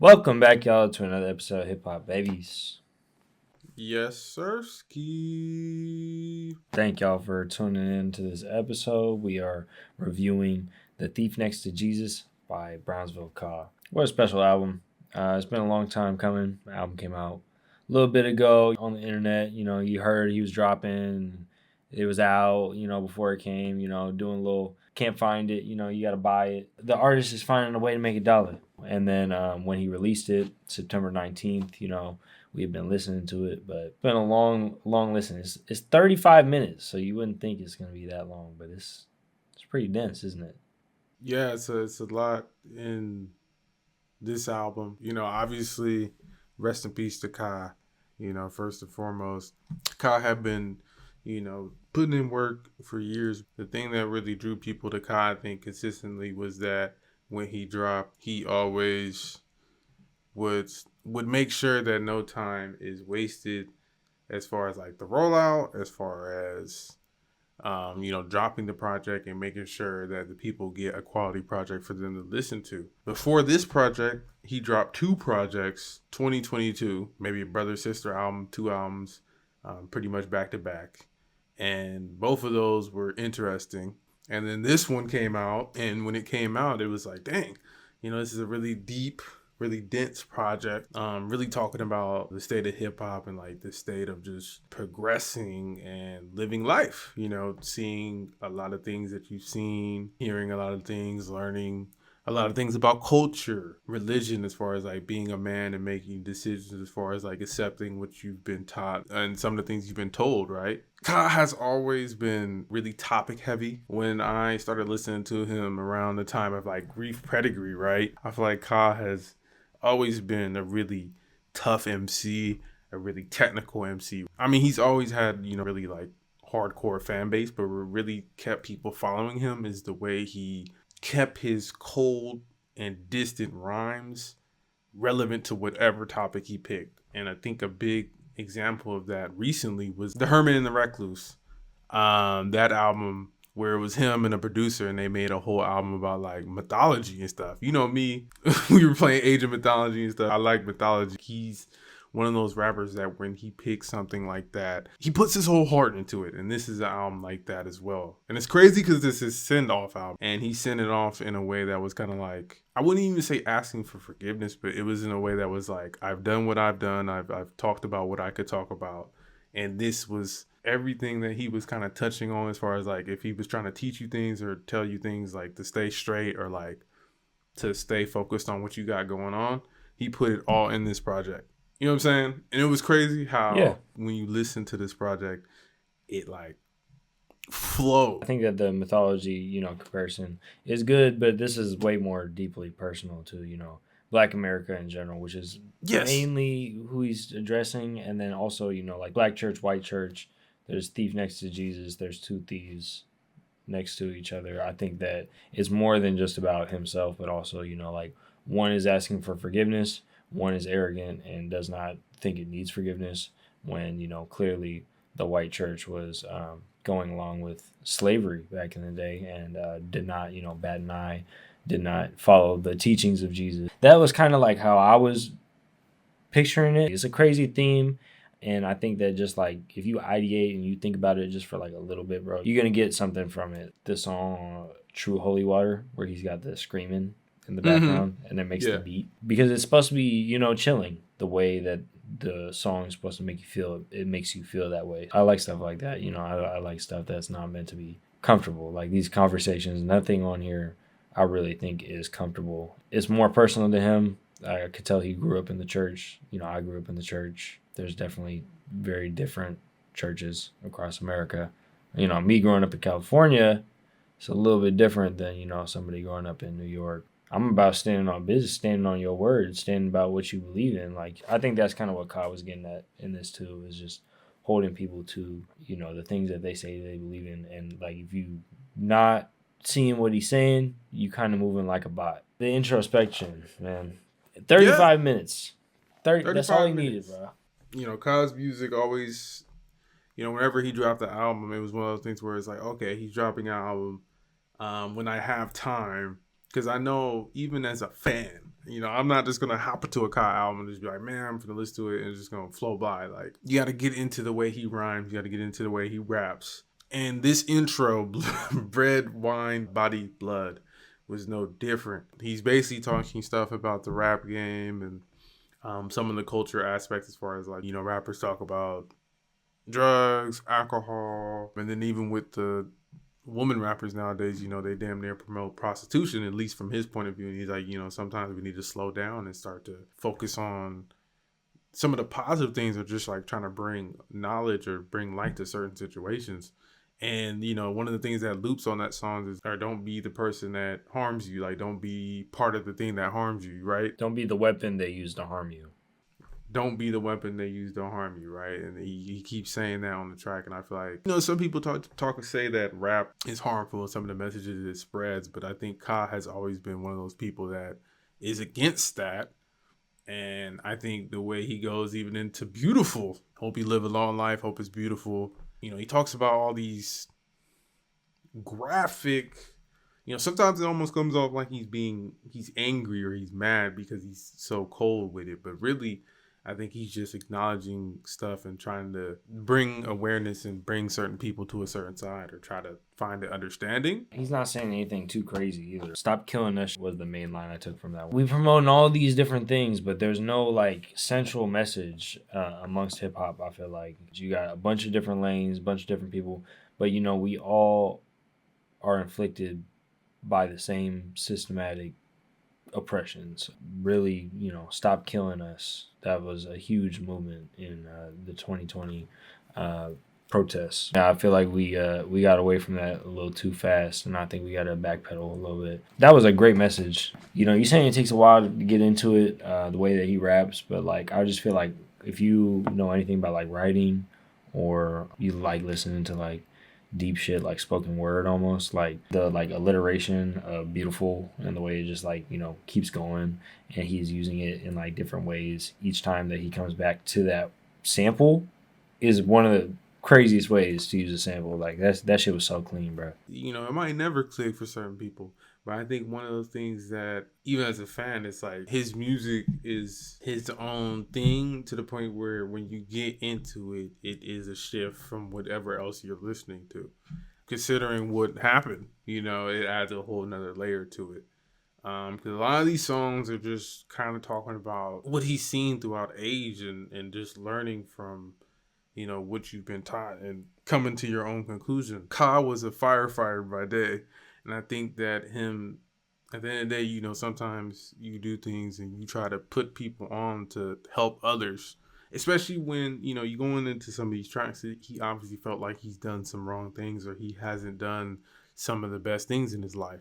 Welcome back, y'all, to another episode of Hip Hop Babies. Yes, sir. Ski. Thank y'all for tuning in to this episode. We are reviewing The Thief Next to Jesus by Brownsville Ka. What a special album. It's been a long time coming. The album came out a little bit ago on the internet. You heard he was dropping. It was out, before it came, doing a little, can't find it, you got to buy it. The artist is finding a way to make a dollar. And then when he released it, September 19th, we have been listening to it, but it's been a long listen. It's 35 minutes, so you wouldn't think it's going to be that long, but it's pretty dense, isn't it? Yeah, it's a lot in this album. Obviously, rest in peace to Kai. First and foremost, Kai had been, putting in work for years. The thing that really drew people to Kai, I think, consistently was that when he dropped, he always would make sure that no time is wasted as far as like the rollout, as far as dropping the project and making sure that the people get a quality project for them to listen to. Before this project, he dropped two projects, 2022, maybe a brother-sister album, two albums, pretty much back to back. And both of those were interesting. And then this one came out, and when it came out, it was like, dang, this is a really deep, really dense project, really talking about the state of hip-hop and like the state of just progressing and living life, seeing a lot of things that you've seen, hearing a lot of things, learning a lot of things about culture, religion, as far as like being a man and making decisions, as far as like accepting what you've been taught and some of the things you've been told, right? Ka has always been really topic heavy. When I started listening to him around the time of like Grief Pedigree, right? I feel like Ka has always been a really tough MC, a really technical MC. I mean, he's always had, really like hardcore fan base, but what really kept people following him is the way he kept his cold and distant rhymes relevant to whatever topic he picked. And I think a big example of that recently was The Hermit and the Recluse. That album where it was him and a producer, and they made a whole album about like mythology and stuff. You know me, we were playing Age of Mythology and stuff. I like mythology. He's one of those rappers that when he picks something like that, he puts his whole heart into it. And this is an album like that as well. And it's crazy because this is send-off album. And he sent it off in a way that was kind of like, I wouldn't even say asking for forgiveness, but it was in a way that was like, I've done what I've done. I've talked about what I could talk about. And this was everything that he was kind of touching on, as far as like if he was trying to teach you things or tell you things like to stay straight or like to stay focused on what you got going on. He put it all in this project. You know what I'm saying? And it was crazy how when you listen to this project, it like flow. I think that the mythology, comparison is good, but this is way more deeply personal to, Black America in general, which is mainly who he's addressing. And then also, like Black church, white church, there's thief next to Jesus, there's two thieves next to each other. I think that it's more than just about himself, but also, like one is asking for forgiveness, one is arrogant and does not think it needs forgiveness, when, clearly the white church was going along with slavery back in the day and did not, bat an eye, did not follow the teachings of Jesus. That was kind of like how I was picturing it. It's a crazy theme. And I think that just like if you ideate and you think about it just for like a little bit, bro, you're going to get something from it. The song True Holy Water, where he's got the screaming in the background and it makes the beat. Because it's supposed to be, chilling the way that the song is supposed to make you feel. It makes you feel that way. I like stuff like that. I like stuff that's not meant to be comfortable. Like these conversations, nothing on here I really think is comfortable. It's more personal to him. I could tell he grew up in the church. I grew up in the church. There's definitely very different churches across America. Me growing up in California, it's a little bit different than, somebody growing up in New York. I'm about standing on business, standing on your word, standing about what you believe in. Like, I think that's kind of what Kyle was getting at in this too, is just holding people to, the things that they say they believe in. And like, if you not seeing what he's saying, you kind of moving like a bot. The introspection, man. 35 minutes. 30 that's all he needed, bro. Kyle's music always, whenever he dropped the album, it was one of those things where it's like, okay, he's dropping an album when I have time. Because I know even as a fan, I'm not just gonna hop into a Kai album and just be like, man, I'm gonna listen to it and it's just gonna flow by. Like, you got to get into the way he rhymes. You got to get into the way he raps. And this intro, bread, wine, body, blood, was no different. He's basically talking stuff about the rap game and some of the culture aspects, as far as like, rappers talk about drugs, alcohol, and then even with the woman rappers nowadays, they damn near promote prostitution, at least from his point of view. And he's like, sometimes we need to slow down and start to focus on some of the positive things, or just like trying to bring knowledge or bring light to certain situations. And, one of the things that loops on that song is, or don't be the person that harms you. Like, don't be part of the thing that harms you, right? Don't be the weapon they use to harm you. Don't be the weapon they use to harm you, right? And he keeps saying that on the track, and I feel like, some people talk and say that rap is harmful and some of the messages it spreads, but I think Ka has always been one of those people that is against that. And I think the way he goes even into Beautiful, hope you live a long life, hope it's beautiful. He talks about all these graphic, sometimes it almost comes off like he's angry or he's mad because he's so cold with it, but really, I think he's just acknowledging stuff and trying to bring awareness and bring certain people to a certain side, or try to find an understanding. He's not saying anything too crazy either. Stop killing us was the main line I took from that one. We promoting all these different things, but there's no like central message amongst hip hop. I feel like you got a bunch of different lanes, a bunch of different people, but we all are inflicted by the same systematic oppressions. Really, stop killing us. That was a huge movement in the 2020 protests. I feel like we got away from that a little too fast, and I think we got to backpedal a little bit. That was a great message. You're saying it takes a while to get into it, the way that he raps, but like I just feel like if you know anything about like writing, or you like listening to like deep shit, like spoken word, almost like the like alliteration of Beautiful, and the way it just like keeps going, and he's using it in like different ways each time that he comes back to that sample is one of the craziest ways to use a sample. Like that shit was so clean, bro. It might never click for certain people, but I think one of those things that even as a fan, it's like his music is his own thing, to the point where when you get into it, it is a shift from whatever else you're listening to. Considering what happened, it adds a whole nother layer to it. Because a lot of these songs are just kind of talking about what he's seen throughout age, and just learning from what you've been taught and coming to your own conclusion. Ka was a firefighter by day. And I think that him, at the end of the day, sometimes you do things and you try to put people on to help others. Especially when, you're going into some of these tracks, he obviously felt like he's done some wrong things, or he hasn't done some of the best things in his life.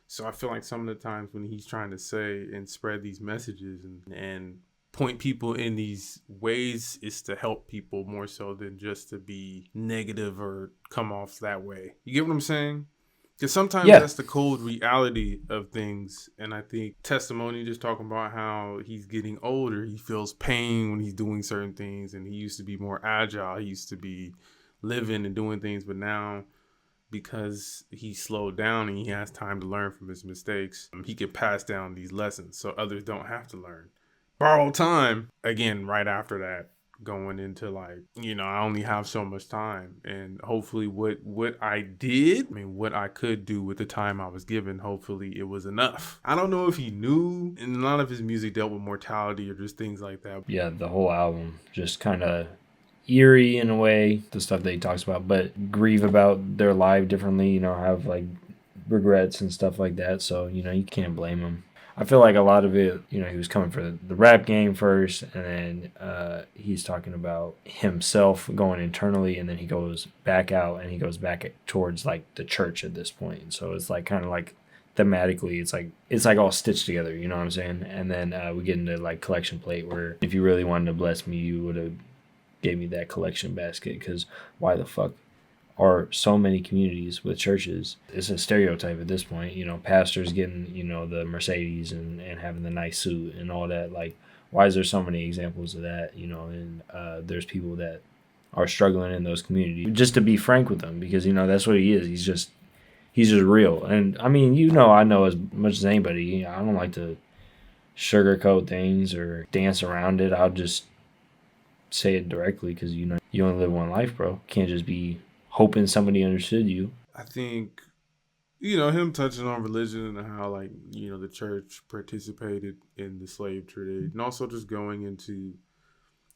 So I feel like some of the times when he's trying to say and spread these messages and point people in these ways, is to help people more so than just to be negative or come off that way. You get what I'm saying? Because sometimes that's the cold reality of things. And I think Testimony just talking about how he's getting older. He feels pain when he's doing certain things. And he used to be more agile. He used to be living and doing things. But now, because he slowed down and he has time to learn from his mistakes, he can pass down these lessons so others don't have to learn. Borrowed Time, again, right after that, going into like, I only have so much time, and hopefully what I did, what I could do with the time I was given, hopefully it was enough. I don't know if he knew, and a lot of his music dealt with mortality or just things like that. Yeah, the whole album just kind of eerie in a way, the stuff that he talks about, but grieve about their life differently, have like regrets and stuff like that. So, you can't blame him. I feel like a lot of it, he was coming for the rap game first, and then he's talking about himself going internally, and then he goes back out, and he goes back towards like the church at this point. So it's like kind of like thematically, it's like all stitched together, you know what I'm saying? And then we get into like Collection Plate, where if you really wanted to bless me, you would have gave me that collection basket, because why the fuck are so many communities with churches? It's a stereotype at this point, pastors getting, the Mercedes and having the nice suit and all that. Like, why is there so many examples of that, and there's people that are struggling in those communities, just to be frank with them, because, that's what he is. He's just real. And I mean, I know as much as anybody, I don't like to sugarcoat things or dance around it. I'll just say it directly because you know you only live one life, bro. Can't just be hoping somebody understood you. I think, you know, him touching on religion and how, like, you know, the church participated in the slave trade, and also just going into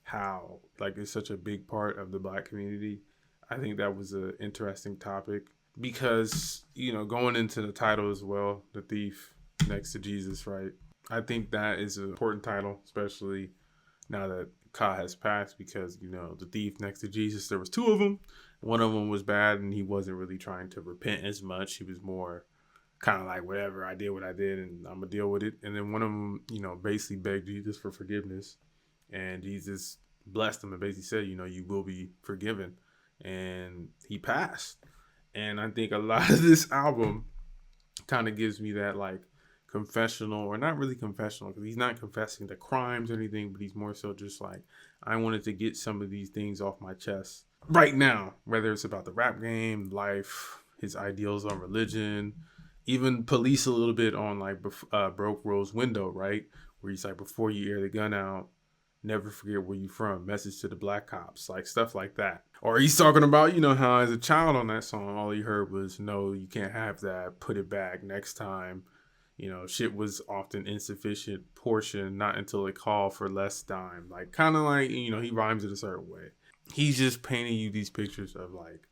how, like, it's such a big part of the black community. I think that was an interesting topic because, you know, going into the title as well, The Thief Next to Jesus, right? I think that is an important title, especially now that Ka has passed, because, you know, the thief next to Jesus, there was two of them. One of them was bad, and he wasn't really trying to repent as much. He was more kind of like, whatever, I did what I did, and I'm gonna deal with it. And then one of them, you know, basically begged Jesus for forgiveness, and Jesus blessed him and basically said, you know, you will be forgiven, and he passed. And I think a lot of this album kind of gives me that, like, confessional, or not really confessional, because he's not confessing the crimes or anything, but he's more so just like, I wanted to get some of these things off my chest right now, whether it's about the rap game, life, his ideals on religion, even police a little bit on, like, Broke Rose Window, right? Where he's like, before you air the gun out, never forget where you from, message to the black cops, like stuff like that. Or he's talking about, you know, how as a child on that song, all he heard was, no, you can't have that, put it back next time. You know, shit was often insufficient portion, not until it called for less dime. Like, kind of like, you know, he rhymes it a certain way. He's just painting you these pictures of, like,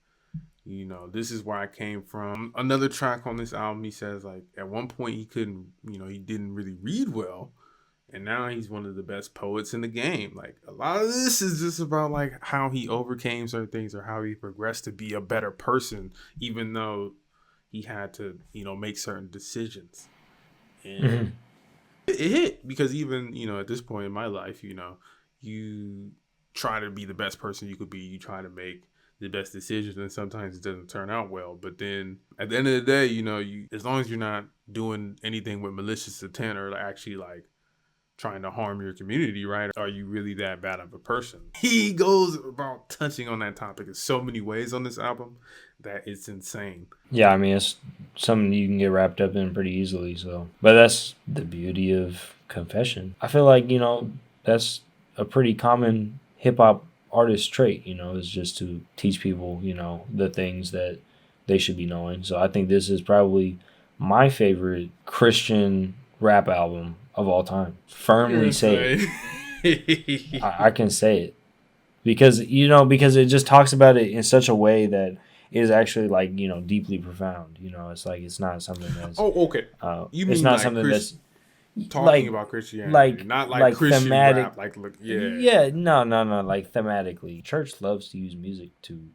you know, this is where I came from. Another track on this album, he says, like, at one point he couldn't, you know, he didn't really read well. And now he's one of the best poets in the game. Like, a lot of this is just about, like, how he overcame certain things or how he progressed to be a better person, even though he had to, you know, make certain decisions. And it hit because even, you know, at this point in my life, you know, you try to be the best person you could be. You try to make the best decisions, and sometimes it doesn't turn out well. But then at the end of the day, you know, you, as long as you're not doing anything with malicious intent or actually, like, trying to harm your community, right? Are you really that bad of a person? He goes about touching on that topic in so many ways on this album that it's insane. Yeah, I mean, it's something you can get wrapped up in pretty easily. So, but that's the beauty of confession. I feel like, you know, that's a pretty common hip hop artist trait, you know, is just to teach people, you know, the things that they should be knowing. So I think this is probably my favorite Christian rap album of all time. Firmly say it. I can say it because, you know, because it just talks about it in such a way that is actually, like, you know, deeply profound. You know, it's like, it's not something that's okay. You mean, it's not like something that's talking like, about Christianity, like, not like Christian thematic rap, like, look, yeah, no, like thematically. Church loves to use music to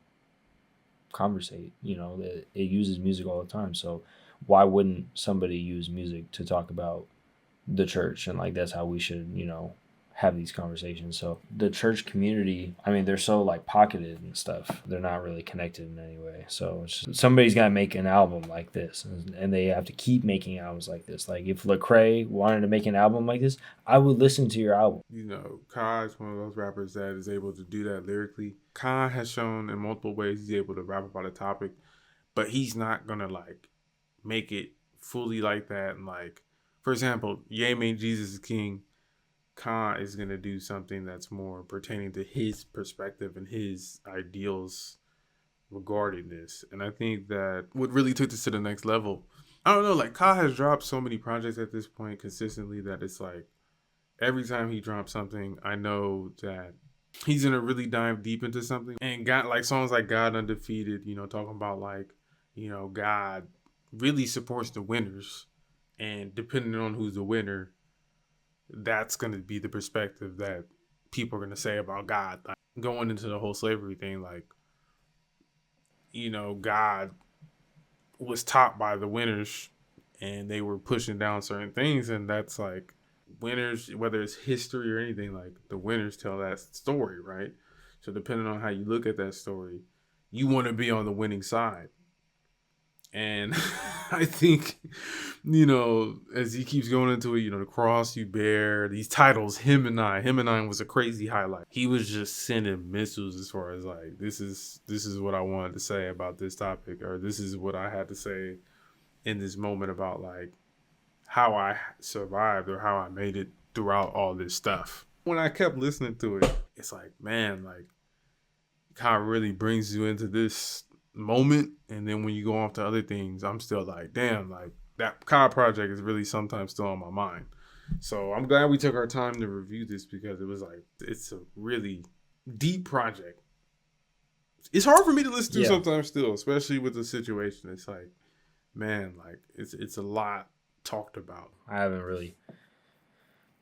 conversate. You know, it uses music all the time. So why wouldn't somebody use music to talk about the church? And, like, that's how we should, you know, have these conversations. So the church community, I mean, they're so, like, pocketed and stuff. They're not really connected in any way. So somebody's got to make an album like this, and they have to keep making albums like this. Like, if Lecrae wanted to make an album like this, I would listen to your album. You know, Kai is one of those rappers that is able to do that lyrically. Kai has shown in multiple ways he's able to rap about a topic, but he's not gonna, like, make it fully like that. And, like, for example, Ye made Jesus is King. Khan is going to do something that's more pertaining to his perspective and his ideals regarding this. And I think that what really took this to the next level, I don't know, like, Khan has dropped so many projects at this point consistently that it's like every time he drops something, I know that he's going to really dive deep into something. And got, like, songs like God Undefeated, you know, talking about, like, you know, God really supports the winners. And depending on who's the winner, that's going to be the perspective that people are going to say about God. Like, going into the whole slavery thing, like, you know, God was taught by the winners and they were pushing down certain things. And that's, like, winners, whether it's history or anything, like, the winners tell that story, right? So depending on how you look at that story, you want to be on the winning side. And I think, you know, as he keeps going into it, you know, the cross you bear, these titles, him and I was a crazy highlight. He was just sending missiles as far as, like, this is what I wanted to say about this topic, or this is what I had to say in this moment about, like, how I survived or how I made it throughout all this stuff. When I kept listening to it, it's like, man, like, it kind of really brings you into this moment. And then when you go off to other things, I'm still like, damn, like, that Kyle project is really sometimes still on my mind. So I'm glad we took our time to review this because it was like, it's a really deep project. It's hard for me to listen to sometimes still, especially with the situation. It's like, man, like, it's a lot talked about. I haven't really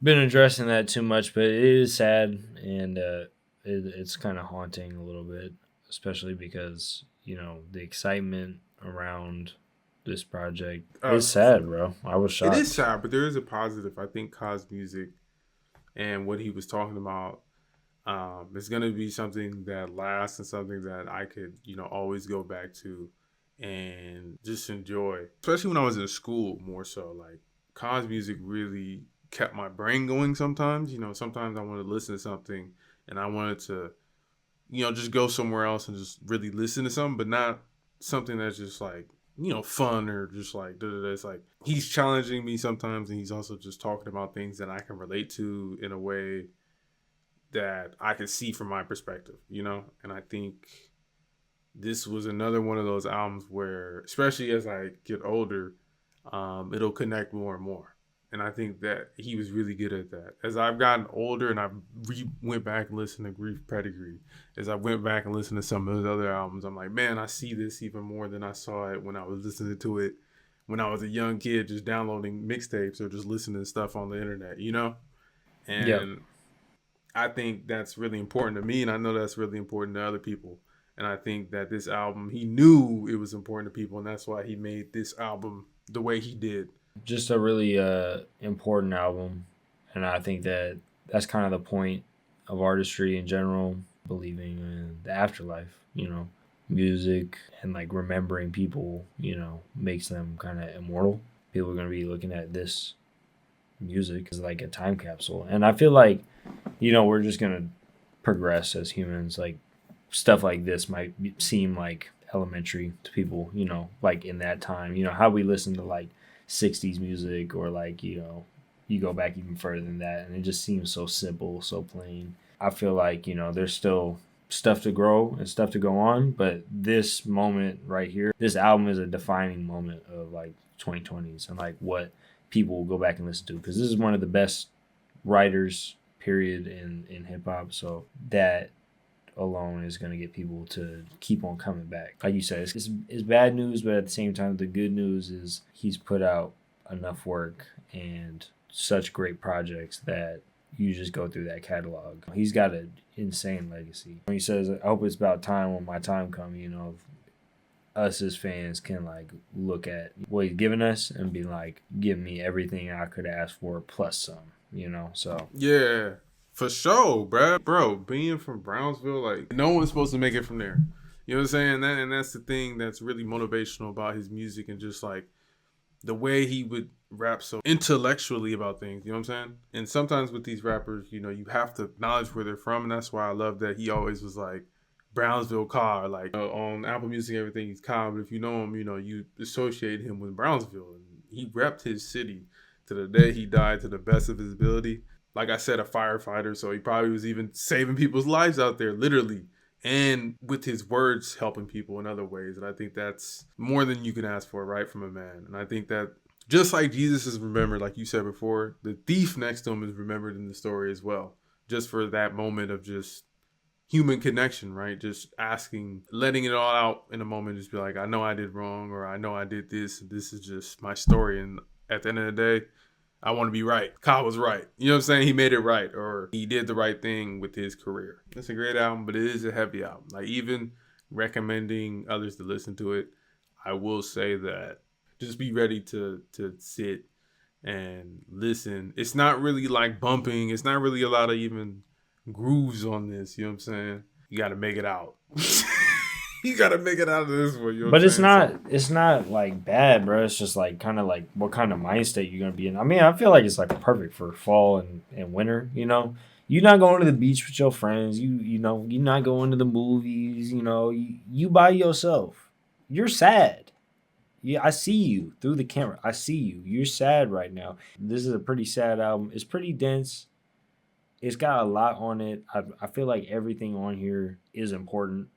been addressing that too much, but it is sad, and it's kind of haunting a little bit, especially because, you know, the excitement around this project is sad, bro. I was shocked. It is sad, but there is a positive. I think Kai's music and what he was talking about is going to be something that lasts and something that I could, you know, always go back to and just enjoy. Especially when I was in school more so. Like, Kai's music really kept my brain going sometimes. You know, sometimes I wanted to listen to something and I wanted to, you know, just go somewhere else and just really listen to something, but not something that's just like, you know, fun or just like, it's like he's challenging me sometimes, and he's also just talking about things that I can relate to in a way that I can see from my perspective, you know? And I think this was another one of those albums where, especially as I get older, it'll connect more and more. And I think that he was really good at that. As I've gotten older and I went back and listened to Grief Pedigree, as I went back and listened to some of those other albums, I'm like, man, I see this even more than I saw it when I was listening to it when I was a young kid, just downloading mixtapes or just listening to stuff on the internet, you know? And I think that's really important to me, and I know that's really important to other people. And I think that this album, he knew it was important to people, and that's why he made this album the way he did. Just a really important album, and I think that that's kind of the point of artistry in general, believing in the afterlife, you know, music and like remembering people, you know, makes them kind of immortal. People are going to be looking at this music as like a time capsule, and I feel like, you know, we're just going to progress as humans. Like, stuff like this might seem like elementary to people, you know, like in that time, you know, how we listen to like 60s music, or like, you know, you go back even further than that, and it just seems so simple, so plain. I feel like, you know, there's still stuff to grow and stuff to go on, but this moment right here, this album is a defining moment of like 2020s and like what people will go back and listen to, because this is one of the best writers period in hip-hop. So that alone is going to get people to keep on coming back. Like you said, it's bad news, but at the same time, the good news is he's put out enough work and such great projects that you just go through that catalog. He's got an insane legacy. When he says, I hope it's about time when my time comes, you know, us as fans can like look at what he's given us and be like, give me everything I could ask for plus some, you know? So yeah. For sure, bro. Being from Brownsville, like, no one's supposed to make it from there. You know what I'm saying? And that's the thing that's really motivational about his music, and just like the way he would rap so intellectually about things. You know what I'm saying? And sometimes with these rappers, you know, you have to acknowledge where they're from, and that's why I love that he always was like Brownsville Car, like on Apple Music, everything he's Car. But if you know him, you know, you associate him with Brownsville, and he repped his city to the day he died to the best of his ability. Like I said, a firefighter, so he probably was even saving people's lives out there, literally. And with his words, helping people in other ways. And I think that's more than you can ask for, right, from a man. And I think that just like Jesus is remembered, like you said before, the thief next to him is remembered in the story as well. Just for that moment of just human connection, right? Just asking, letting it all out in a moment, just be like, I know I did wrong, or I know I did this. This is just my story. And at the end of the day, I want to be right. Kyle was right. You know what I'm saying? He made it right, or he did the right thing with his career. It's a great album, but it is a heavy album. Like, even recommending others to listen to it, I will say that just be ready to sit and listen. It's not really like bumping. It's not really a lot of even grooves on this. You know what I'm saying? You got to make it out. You gotta make it out of this one. You know, but it's not like bad, bro. It's just like kind of like what kind of mind state you're gonna be in. I mean, I feel like it's like perfect for fall and winter. You know, you're not going to the beach with your friends. You know, you're not going to the movies. You know, you by yourself. You're sad. Yeah, I see you through the camera. I see you. You're sad right now. This is a pretty sad album. It's pretty dense. It's got a lot on it. I feel like everything on here is important,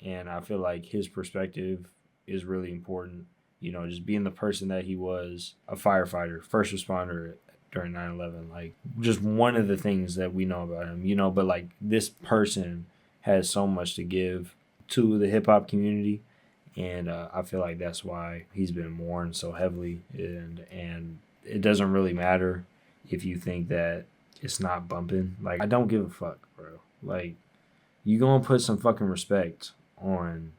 and I feel like his perspective is really important. You know, just being the person that he was, a firefighter, first responder during 9/11. Like, just one of the things that we know about him, you know, but like this person has so much to give to the hip hop community. And I feel like that's why he's been mourned so heavily, and it doesn't really matter if you think that it's not bumping. Like, I don't give a fuck, bro. Like, you gonna put some fucking respect on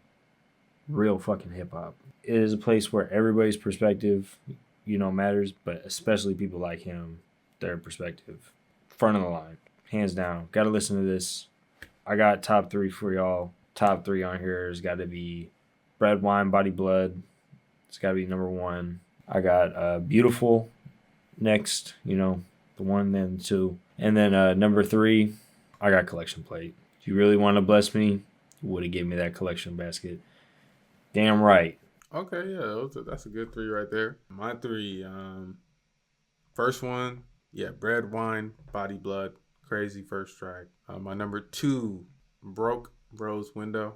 real fucking hip hop. It is a place where everybody's perspective, you know, matters, but especially people like him, their perspective, front of the line, hands down. Got to listen to this. I got top 3 for y'all. Top 3 on here has got to be Bread, Wine, Body, Blood. It's got to be number 1. I got Beautiful next, you know, the 1, then 2. And then number 3, I got Collection Plate. If you really want to bless me, you would have given me that collection basket. Damn right. Okay, yeah, that's a good 3 right there. My 3, first one, yeah, Bread, Wine, Body, Blood. Crazy first track. My number 2, Broke Rose Window.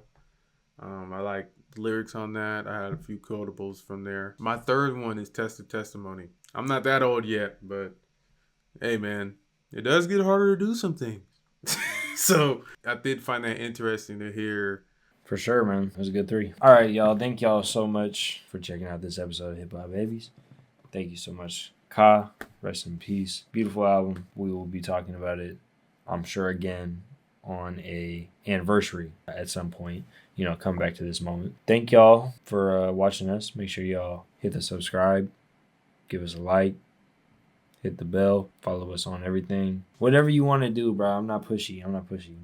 I like the lyrics on that. I had a few quotables from there. My third one is Tested Testimony. I'm not that old yet, but hey, man, it does get harder to do some things. So I did find that interesting to hear. For sure, man. It was a good 3. All right, y'all. Thank y'all so much for checking out this episode of Hip Hop Babies. Thank you so much. Ka, rest in peace. Beautiful album. We will be talking about it, I'm sure, again on a anniversary at some point. You know, come back to this moment. Thank y'all for watching us. Make sure y'all hit the subscribe, give us a like, hit the bell, follow us on everything. Whatever you want to do, bro. I'm not pushy.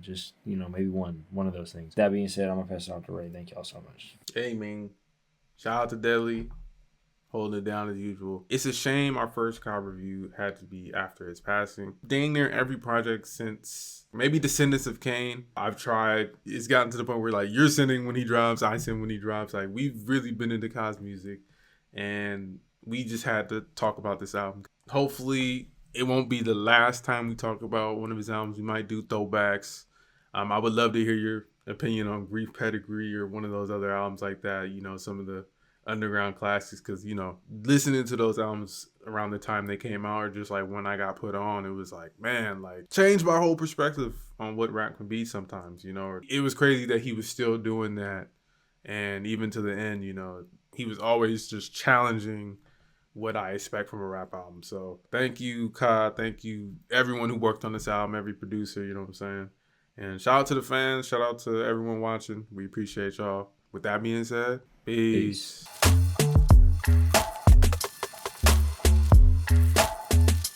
Just, you know, maybe one of those things. That being said, I'm going to pass it off to Ray. Thank y'all so much. Hey, man. Shout out to DeadLeigh. Holding it down as usual. It's a shame our first Ka review had to be after his passing. Dang near every project since maybe Descendants of Cain, I've tried. It's gotten to the point where like you're sending when he drops, I send when he drops. Like we've really been into Ka's music, and we just had to talk about this album. Hopefully, it won't be the last time we talk about one of his albums. We might do throwbacks. I would love to hear your opinion on Grief Pedigree or one of those other albums like that. You know, some of the underground classics, because you know, listening to those albums around the time they came out, or just like when I got put on, it was like, man, like changed my whole perspective on what rap can be sometimes. You know, it was crazy that he was still doing that, and even to the end, you know, he was always just challenging what I expect from a rap album. So thank you, Ka. Thank you everyone who worked on this album, every producer, you know what I'm saying? And shout out to the fans, shout out to everyone watching. We appreciate y'all. With that being said, peace.